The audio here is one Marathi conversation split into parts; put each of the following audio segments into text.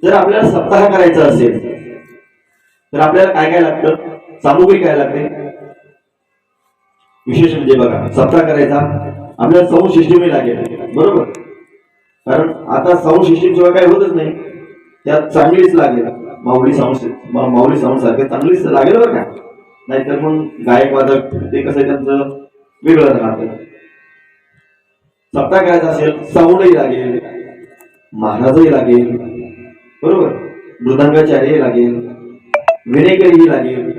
जर आपल्याला सप्ताह करायचा असेल तर आपल्याला काय काय लागतं, सामुग्री काय लागते? विशेष म्हणजे बघा, सप्ताह करायचा आपल्याला साऊंड सिस्टीम लागेल, बरोबर? कारण आता साऊंड सिस्टीम शिवाय काय होतच नाही, त्यात चांगलीच लागेल. माऊली साऊंड सारखे चांगलीच लागेल बरं का, नाहीतर मग गायक वादक ते कसं त्यांचं वेगळं राहतं. सप्ताह करायचा असेल साऊंडही लागेल, महाराजही लागेल, बरोबर, मृदंगाचार्यही लागेल, विनेकरही लागेल,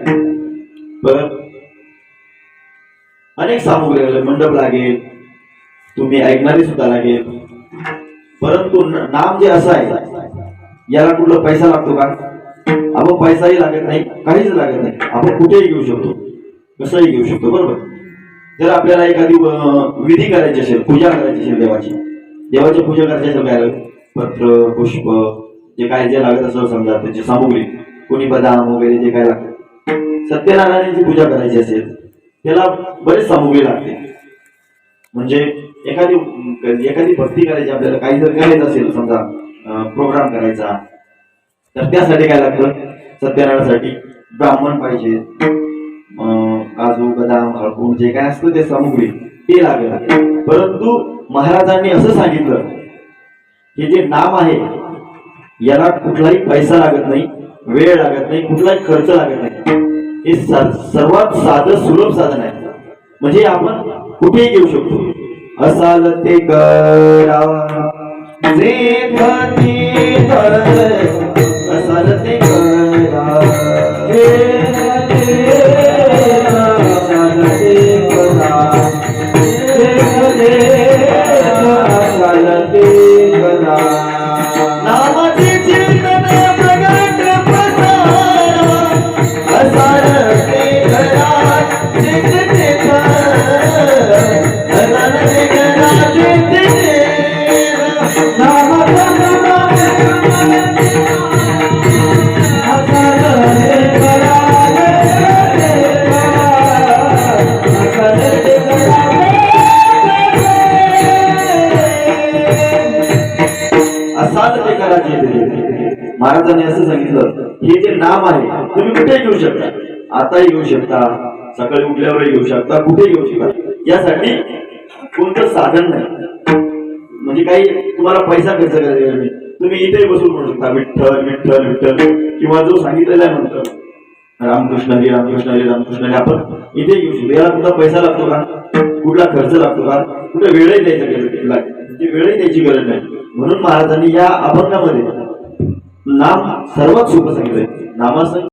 परत अनेक सामुग्री लागेल, मंडप लागेल, तुम्ही ऐकणारे सुद्धा लागेल. परंतु नाम जे असं आहे याला कुठला पैसा लागतो का? आपण पैसाही लागत नाही, काहीच लागत नाही, आपण कुठेही घेऊ शकतो, कसंही घेऊ शकतो, बरोबर? जर आपल्याला एखादी विधी करायची असेल, पूजा करायची असेल, देवाची पूजा करायची असेल, काय पत्र पुष्प जे काय जे लागत असेल, समजा त्याची सामुग्री, कोणी बदाम वगैरे जे काय लागतं, सत्यनारायणाची पूजा करायची असेल त्याला बरेच सामुग्री लागते. म्हणजे एखादी भक्ती करायची आपल्याला, काही जर करायचं असेल, समजा प्रोग्राम करायचा, तर त्यासाठी काय लागतं? सत्यनारायणासाठी ब्राह्मण पाहिजे, काजू बदाम हळकुंड जे काय असतं ते सामुग्री ते लागेल. परंतु महाराजांनी असं सांगितलं की जे नाम आहे याला कुठलाही पैसा लागत नाही, वेळ लागत नाही, कुठलाही खर्च लागत नाही. हे सर्वात साधं सुलभ साधन आहे, म्हणजे आपण कुठेही घेऊ शकतो. असाल ते करा जे पती असाल ते करा महाराजांनी असं सांगितलं, हे जे नाम आहे तुम्ही कुठेही घेऊ शकता, आताही घेऊ शकता, सकाळी उठल्यावरही घेऊ शकता, कुठेही घेऊ शकता. यासाठी कोणतं साधन नाही, म्हणजे काही तुम्हाला पैसा खर्च करायचा नाही. तुम्ही इथेही बसून म्हणू शकता विठ्ठल विठ्ठल विठ्ठल, किंवा जो सांगितलेला आहे म्हणतो रामकृष्ण हरी रामकृष्ण हरी रामकृष्ण हरी, आपण इथे घेऊ शकतो. याला कुठला पैसा लागतो का? कुठला खर्च लागतो का? कुठे वेळही द्यायचा गरज म्हणजे वेळही द्यायची गरज नाही. म्हणून महाराजांनी या अभंगामध्ये नाम सर्वात सोपं सांगितलंय. नामासंग